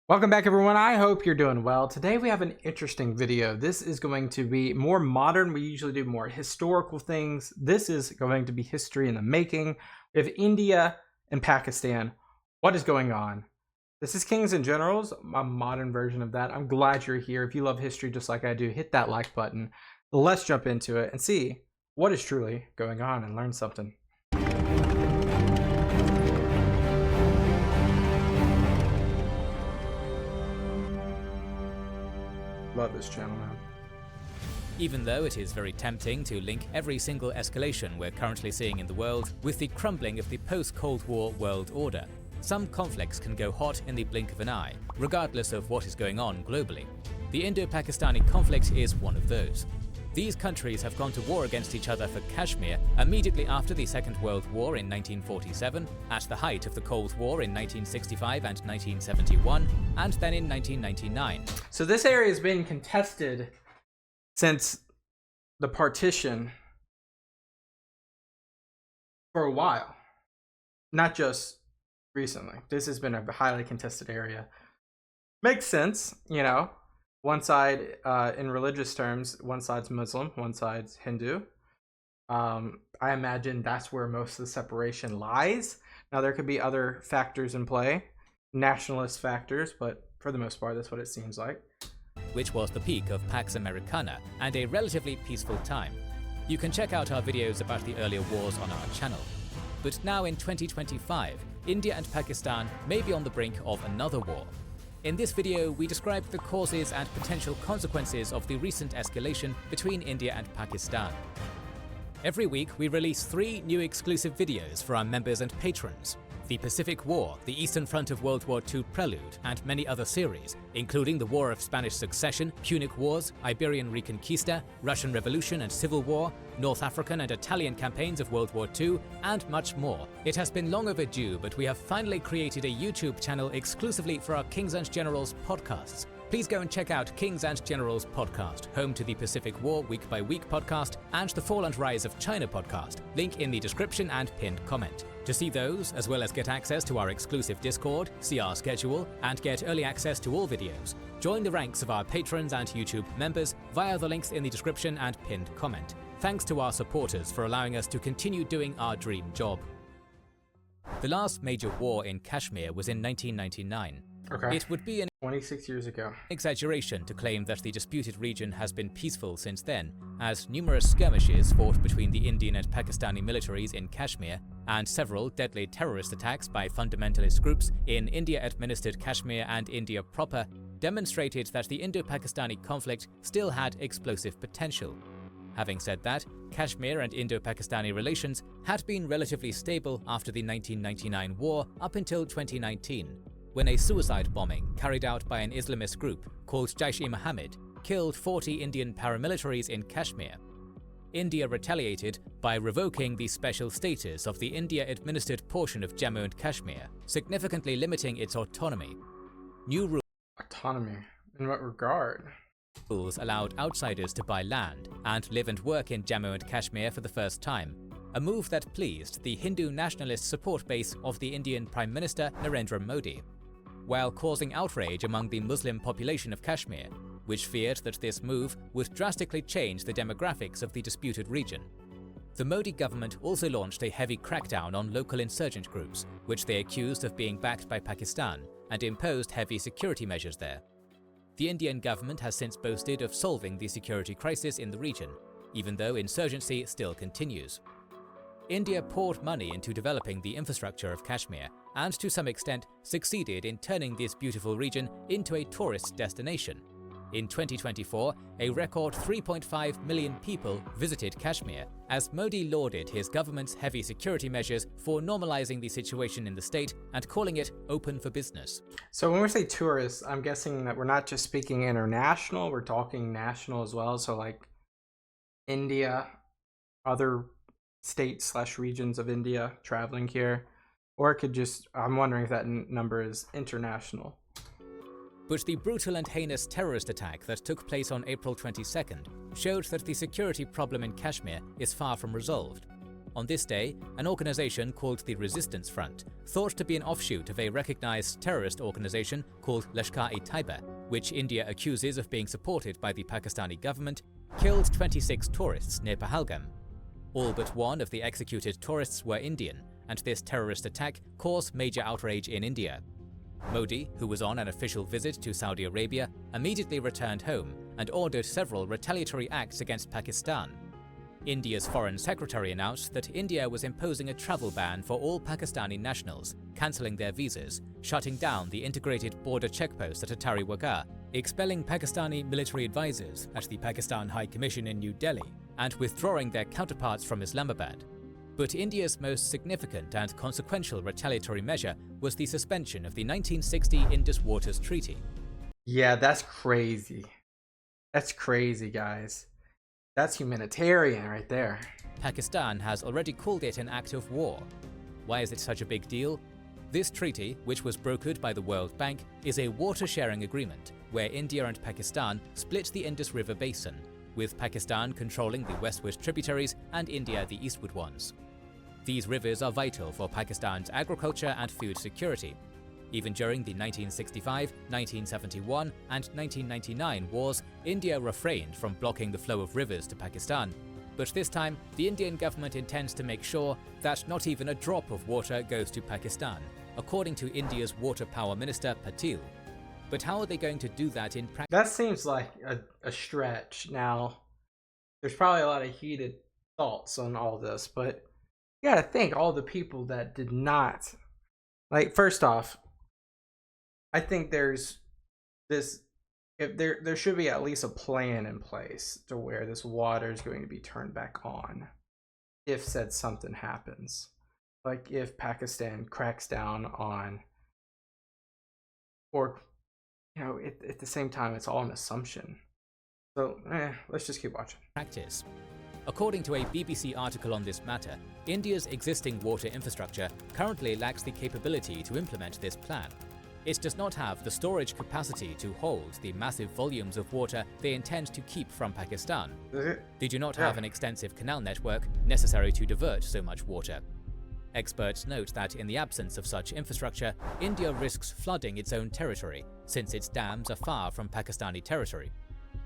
Welcome back, everyone. I hope you're doing well. Today we have an interesting video. This is going to be more modern. We usually do more historical things. This is going to be history in the making. We have India and Pakistan. What is going on? This is Kings and Generals, a modern version of that. I'm glad you're here. If you love history just like I do, hit that like button. Let's jump into it and see what is truly going on and learn something. Love this channel, man. Even though it is very tempting to link every single escalation we're currently seeing in the world with the crumbling of the post-Cold War world order, some conflicts can go hot in the blink of an eye, regardless of what is going on globally. The Indo-Pakistani conflict is one of those. These countries have gone to war against each other for Kashmir immediately after the Second World War in 1947, at the height of the Cold War in 1965 and 1971, and then in 1999. So this area has been contested since the partition for a while, not just recently. This has been a highly contested area. Makes sense, you know. One side, in religious terms, one side's Muslim, one side's Hindu. I imagine that's where most of the separation lies. Now, there could be other factors in play, nationalist factors, but for the most part, that's what it seems like. Which was the peak of Pax Americana and a relatively peaceful time. You can check out our videos about the earlier wars on our channel. But now in 2025, India and Pakistan may be on the brink of another war. In this video, we describe the causes and potential consequences of the recent escalation between India and Pakistan. Every week, we release 3 new exclusive videos for our members and patrons. The Pacific War, the Eastern Front of World War II Prelude, and many other series, including the War of Spanish Succession, Punic Wars, Iberian Reconquista, Russian Revolution and Civil War, North African and Italian campaigns of World War II, and much more. It has been long overdue, but we have finally created a YouTube channel exclusively for our Kings and Generals podcasts. Please go and check out Kings and Generals podcast, home to the Pacific War Week by Week podcast and the Fall and Rise of China podcast, link in the description and pinned comment. To see those, as well as get access to our exclusive Discord, see our schedule, and get early access to all videos, join the ranks of our patrons and YouTube members via the links in the description and pinned comment. Thanks to our supporters for allowing us to continue doing our dream job. The last major war in Kashmir was in 1999. Okay. It would be an 26 years ago. exaggeration to claim that the disputed region has been peaceful since then, as numerous skirmishes fought between the Indian and Pakistani militaries in Kashmir, and several deadly terrorist attacks by fundamentalist groups in India-administered Kashmir and India proper demonstrated that the Indo-Pakistani conflict still had explosive potential. Having said that, Kashmir and Indo-Pakistani relations had been relatively stable after the 1999 war up until 2019. When a suicide bombing carried out by an Islamist group called Jaish-e-Mohammed killed 40 Indian paramilitaries in Kashmir. India retaliated by revoking the special status of the India-administered portion of Jammu and Kashmir, significantly limiting its autonomy. New Autonomy? In what regard? rules allowed outsiders to buy land and live and work in Jammu and Kashmir for the first time, a move that pleased the Hindu nationalist support base of the Indian Prime Minister Narendra Modi, while causing outrage among the Muslim population of Kashmir, which feared that this move would drastically change the demographics of the disputed region. The Modi government also launched a heavy crackdown on local insurgent groups, which they accused of being backed by Pakistan, and imposed heavy security measures there. The Indian government has since boasted of solving the security crisis in the region, even though insurgency still continues. India poured money into developing the infrastructure of Kashmir and to some extent succeeded in turning this beautiful region into a tourist destination. In 2024, a record 3.5 million people visited Kashmir as Modi lauded his government's heavy security measures for normalizing the situation in the state and calling it open for business. So when we say tourists, I'm guessing that we're not just speaking international, we're talking national as well. So like India, other states/regions of India traveling here, or it could just, I'm wondering if that number is international. But the brutal and heinous terrorist attack that took place on April 22nd showed that the security problem in Kashmir is far from resolved. On this day, an organization called the Resistance Front, thought to be an offshoot of a recognized terrorist organization called Lashkar-e-Taiba, which India accuses of being supported by the Pakistani government, killed 26 tourists near Pahalgam. All but one of the executed tourists were Indian, and this terrorist attack caused major outrage in India. Modi, who was on an official visit to Saudi Arabia, immediately returned home and ordered several retaliatory acts against Pakistan. India's foreign secretary announced that India was imposing a travel ban for all Pakistani nationals, cancelling their visas, shutting down the integrated border checkpost at Atari Waghah, expelling Pakistani military advisors at the Pakistan High Commission in New Delhi, and withdrawing their counterparts from Islamabad. But India's most significant and consequential retaliatory measure was the suspension of the 1960 Indus Waters Treaty. Yeah, that's crazy. That's crazy, guys. That's humanitarian right there. Pakistan has already called it an act of war. Why is it such a big deal? This treaty, which was brokered by the World Bank, is a water-sharing agreement where India and Pakistan split the Indus River basin, with Pakistan controlling the westward tributaries and India the eastward ones. These rivers are vital for Pakistan's agriculture and food security. Even during the 1965, 1971 and 1999 wars, India refrained from blocking the flow of rivers to Pakistan. But this time, the Indian government intends to make sure that not even a drop of water goes to Pakistan, according to India's Water Power Minister Patil. But how are they going to do that in practice? That seems like a stretch. Now, there's probably a lot of heated thoughts on all this, but you gotta think all the people that did not. Like, first off, I think there's this, if there should be at least a plan in place to where this water is going to be turned back on if said something happens. Like if Pakistan cracks down on, or, you know, at the same time, it's all an assumption. So, let's just keep watching. Practice. According to a BBC article on this matter, India's existing water infrastructure currently lacks the capability to implement this plan. It does not have the storage capacity to hold the massive volumes of water they intend to keep from Pakistan. They do not have an extensive canal network necessary to divert so much water. Experts note that in the absence of such infrastructure, India risks flooding its own territory, since its dams are far from Pakistani territory.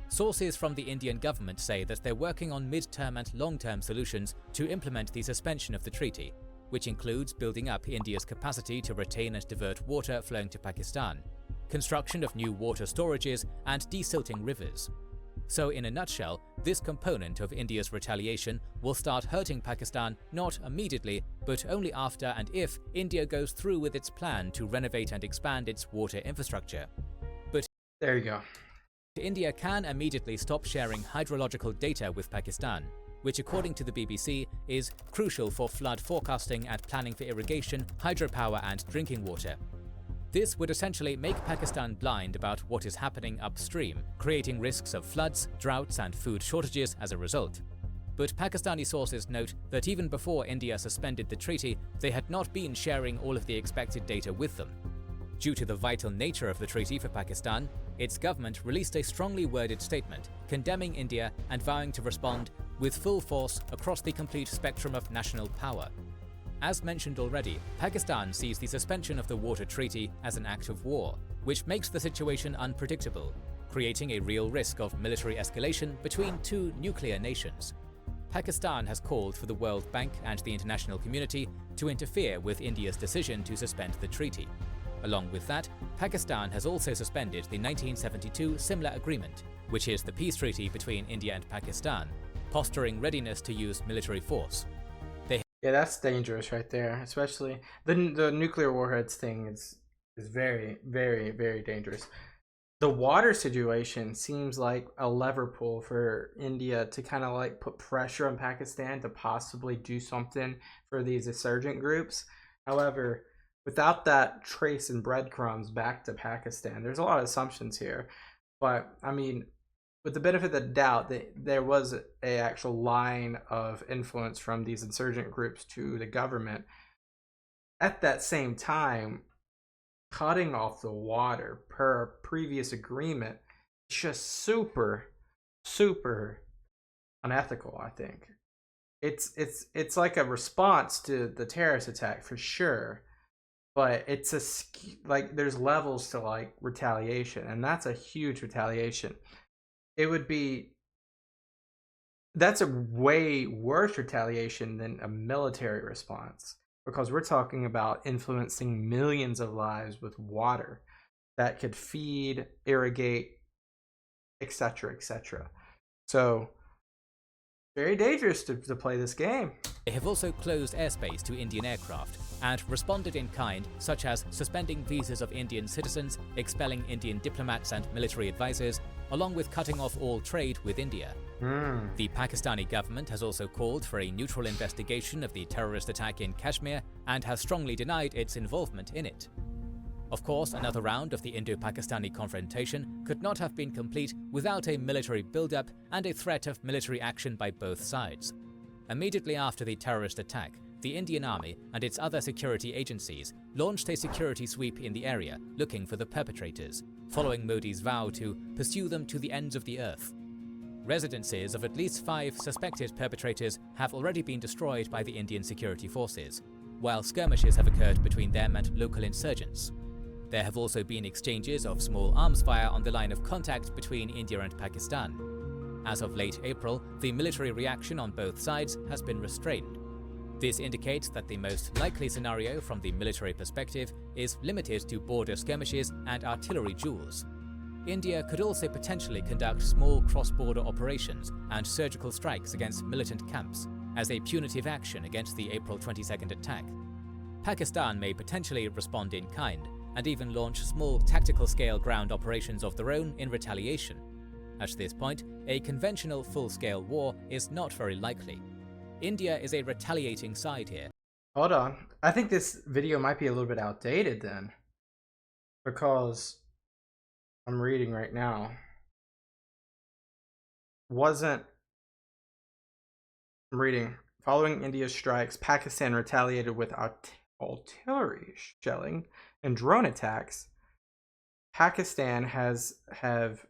Sources from the Indian government say that they're working on mid-term and long-term solutions to implement the suspension of the treaty, which includes building up India's capacity to retain and divert water flowing to Pakistan, construction of new water storages, and desilting rivers. So in a nutshell, this component of India's retaliation will start hurting Pakistan not immediately, but only after and if India goes through with its plan to renovate and expand its water infrastructure. But there you go. India can immediately stop sharing hydrological data with Pakistan, which according to the BBC is crucial for flood forecasting and planning for irrigation, hydropower and drinking water. This would essentially make Pakistan blind about what is happening upstream, creating risks of floods, droughts and food shortages as a result. But Pakistani sources note that even before India suspended the treaty, they had not been sharing all of the expected data with them. Due to the vital nature of the treaty for Pakistan, its government released a strongly worded statement condemning India and vowing to respond with full force across the complete spectrum of national power. As mentioned already, Pakistan sees the suspension of the water treaty as an act of war, which makes the situation unpredictable, creating a real risk of military escalation between two nuclear nations. Pakistan has called for the World Bank and the international community to interfere with India's decision to suspend the treaty. Along with that, Pakistan has also suspended the 1972 Simla Agreement, which is the peace treaty between India and Pakistan, posturing readiness to use military force. Yeah, that's dangerous right there. Especially the nuclear warheads thing is very, very, very dangerous. The water situation seems like a lever pull for India to kind of like put pressure on Pakistan to possibly do something for these insurgent groups. However, without that trace and breadcrumbs back to Pakistan, there's a lot of assumptions here. But I mean, with the benefit of the doubt, there was a actual line of influence from these insurgent groups to the government. At that same time, cutting off the water per previous agreement is just super, super unethical, I think. it's like a response to the terrorist attack for sure, but it's like there's levels to like retaliation, and that's a huge retaliation. It would be That's a way worse retaliation than a military response, because we're talking about influencing millions of lives with water that could feed, irrigate, etc., etc. So very dangerous to play this game. They have also closed airspace to Indian aircraft and responded in kind, such as suspending visas of Indian citizens, expelling Indian diplomats and military advisors, along with cutting off all trade with India. The Pakistani government has also called for a neutral investigation of the terrorist attack in Kashmir and has strongly denied its involvement in it. Of course, another round of the Indo-Pakistani confrontation could not have been complete without a military build-up and a threat of military action by both sides. Immediately after the terrorist attack, the Indian Army and its other security agencies launched a security sweep in the area looking for the perpetrators, following Modi's vow to pursue them to the ends of the earth. Residences of at least 5 suspected perpetrators have already been destroyed by the Indian security forces, while skirmishes have occurred between them and local insurgents. There have also been exchanges of small arms fire on the line of contact between India and Pakistan. As of late April, the military reaction on both sides has been restrained. This indicates that the most likely scenario from the military perspective is limited to border skirmishes and artillery duels. India could also potentially conduct small cross-border operations and surgical strikes against militant camps as a punitive action against the April 22nd attack. Pakistan may potentially respond in kind and even launch small tactical-scale ground operations of their own in retaliation. At this point, a conventional full-scale war is not very likely. India is a retaliating side here. Hold on. I think this video might be a little bit outdated then, because I'm reading right now. I'm reading. Following India's strikes, Pakistan retaliated with artillery shelling and drone attacks. Pakistan have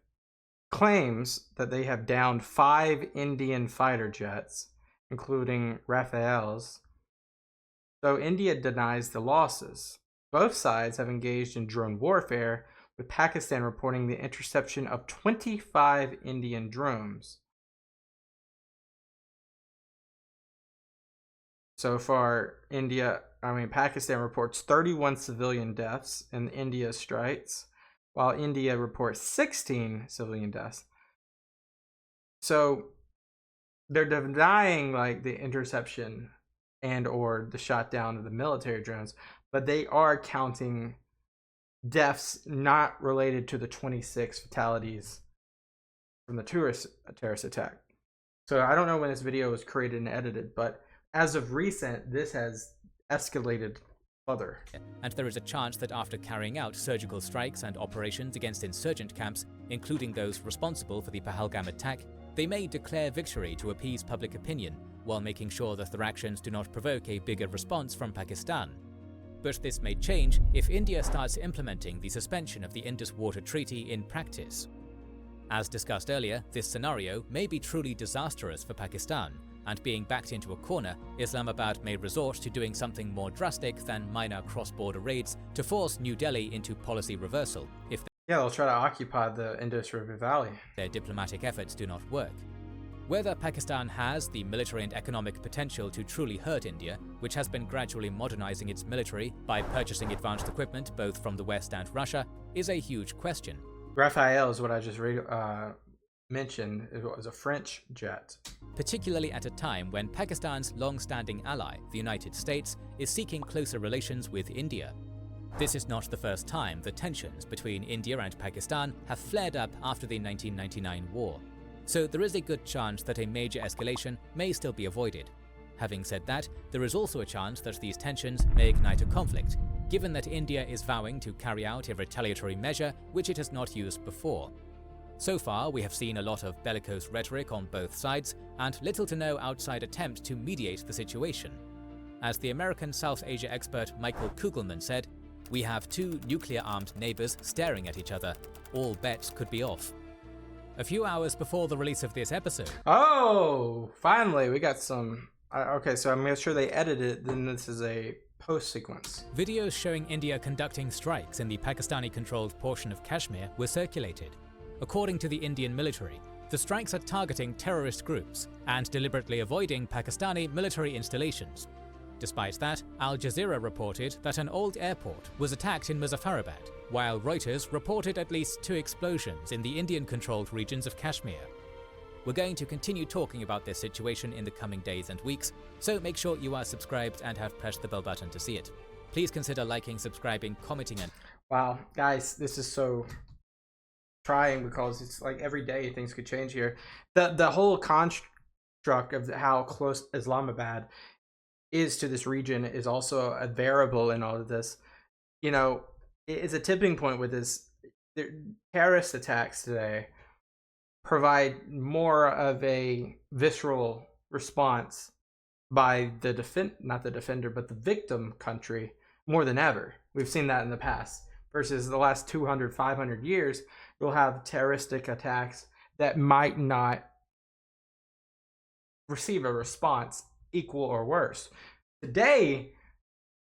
claims that they have downed 5 Indian fighter jets, including Rafales. So India denies the losses. Both sides have engaged in drone warfare, with Pakistan reporting the interception of 25 Indian drones. So far, Pakistan reports 31 civilian deaths in India's strikes, while India reports 16 civilian deaths. So they're denying like the interception and or the shot down of the military drones, but they are counting deaths not related to the 26 fatalities from the terrorist attack. So I don't know when this video was created and edited, but as of recent, this has escalated further. And there is a chance that after carrying out surgical strikes and operations against insurgent camps, including those responsible for the Pahalgam attack, they may declare victory to appease public opinion, while making sure that their actions do not provoke a bigger response from Pakistan. But this may change if India starts implementing the suspension of the Indus Water Treaty in practice. As discussed earlier, this scenario may be truly disastrous for Pakistan, and being backed into a corner, Islamabad may resort to doing something more drastic than minor cross-border raids to force New Delhi into policy reversal if they'll try to occupy the Indus River Valley. Their diplomatic efforts do not work. Whether Pakistan has the military and economic potential to truly hurt India, which has been gradually modernizing its military by purchasing advanced equipment both from the West and Russia, is a huge question. Rafale is what I just mentioned. It was a French jet. Particularly at a time when Pakistan's long-standing ally, the United States, is seeking closer relations with India. This is not the first time the tensions between India and Pakistan have flared up after the 1999 war. So there is a good chance that a major escalation may still be avoided. Having said that, there is also a chance that these tensions may ignite a conflict, given that India is vowing to carry out a retaliatory measure which it has not used before. So far, we have seen a lot of bellicose rhetoric on both sides and little to no outside attempt to mediate the situation. As the American South Asia expert Michael Kugelman said, "We have 2 nuclear-armed neighbors staring at each other. All bets could be off." A few hours before the release of this episode. Oh, finally, we got some Okay, so I'm sure they edited it, then this is a post sequence. Videos showing India conducting strikes in the Pakistani-controlled portion of Kashmir were circulated. According to the Indian military, the strikes are targeting terrorist groups and deliberately avoiding Pakistani military installations. Despite that, Al Jazeera reported that an old airport was attacked in Muzaffarabad, while Reuters reported at least 2 explosions in the Indian-controlled regions of Kashmir. We're going to continue talking about this situation in the coming days and weeks, so make sure you are subscribed and have pressed the bell button to see it. Please consider liking, subscribing, commenting, and... Wow, guys, this is so trying because it's like every day things could change here. The whole construct of how close Islamabad is to this region is also a variable in all of this. You know, it's a tipping point with this. Terrorist attacks today provide more of a visceral response by the not the defender, but the victim country more than ever. We've seen that in the past. Versus the last 200, 500 years, you'll have terroristic attacks that might not receive a response equal or worse. Today,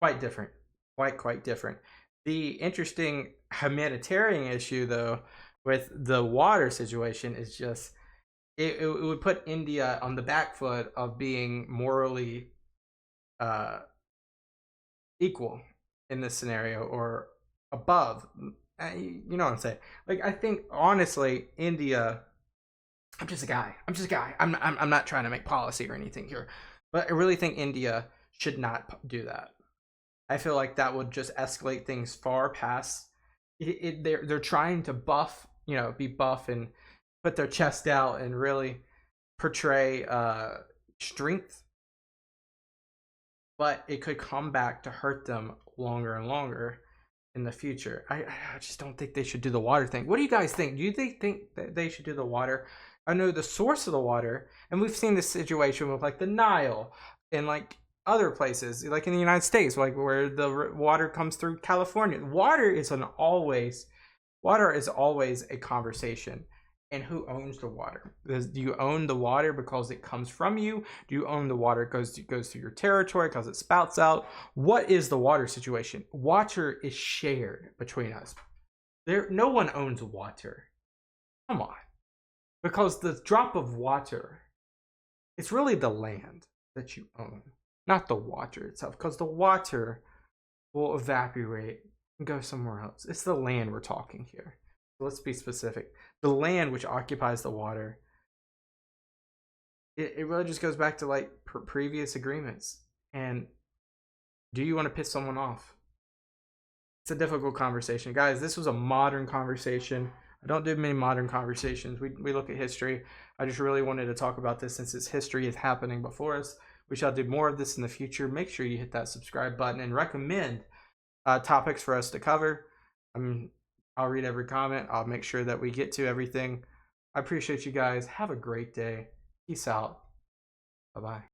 quite different. Quite different. The interesting humanitarian issue, though, with the water situation is just it would put India on the back foot of being morally equal in this scenario or above. You know what I'm saying? Like, I think honestly, India. I'm just a guy. I'm not trying to make policy or anything here, but I really think India should not do that. I feel like that would just escalate things far past. They're trying to buff, be buff and put their chest out and really portray strength, but it could come back to hurt them longer and longer in the future. I just don't think they should do the water thing. What do you guys think? Do you think that they should do the water? I know the source of the water, and we've seen this situation with like the Nile and like other places, like in the United States, like where the water comes through California. Water is always a conversation. And who owns the water? Do you own the water because it comes from you? Do you own the water because it goes through your territory because it spouts out? What is the water situation? Water is shared between us. No one owns water. Come on. Because the drop of water, it's really the land that you own, not the water itself, because the water will evaporate and go somewhere else. It's the land we're talking here. So let's be specific. The land which occupies the water, it really just goes back to like previous agreements. And do you want to piss someone off? It's a difficult conversation. Guys, this was a modern conversation. I don't do many modern conversations. We look at history. I just really wanted to talk about this since this history is happening before us. We shall do more of this in the future. Make sure you hit that subscribe button and recommend topics for us to cover. I'll read every comment. I'll make sure that we get to everything. I appreciate you guys. Have a great day. Peace out. Bye-bye.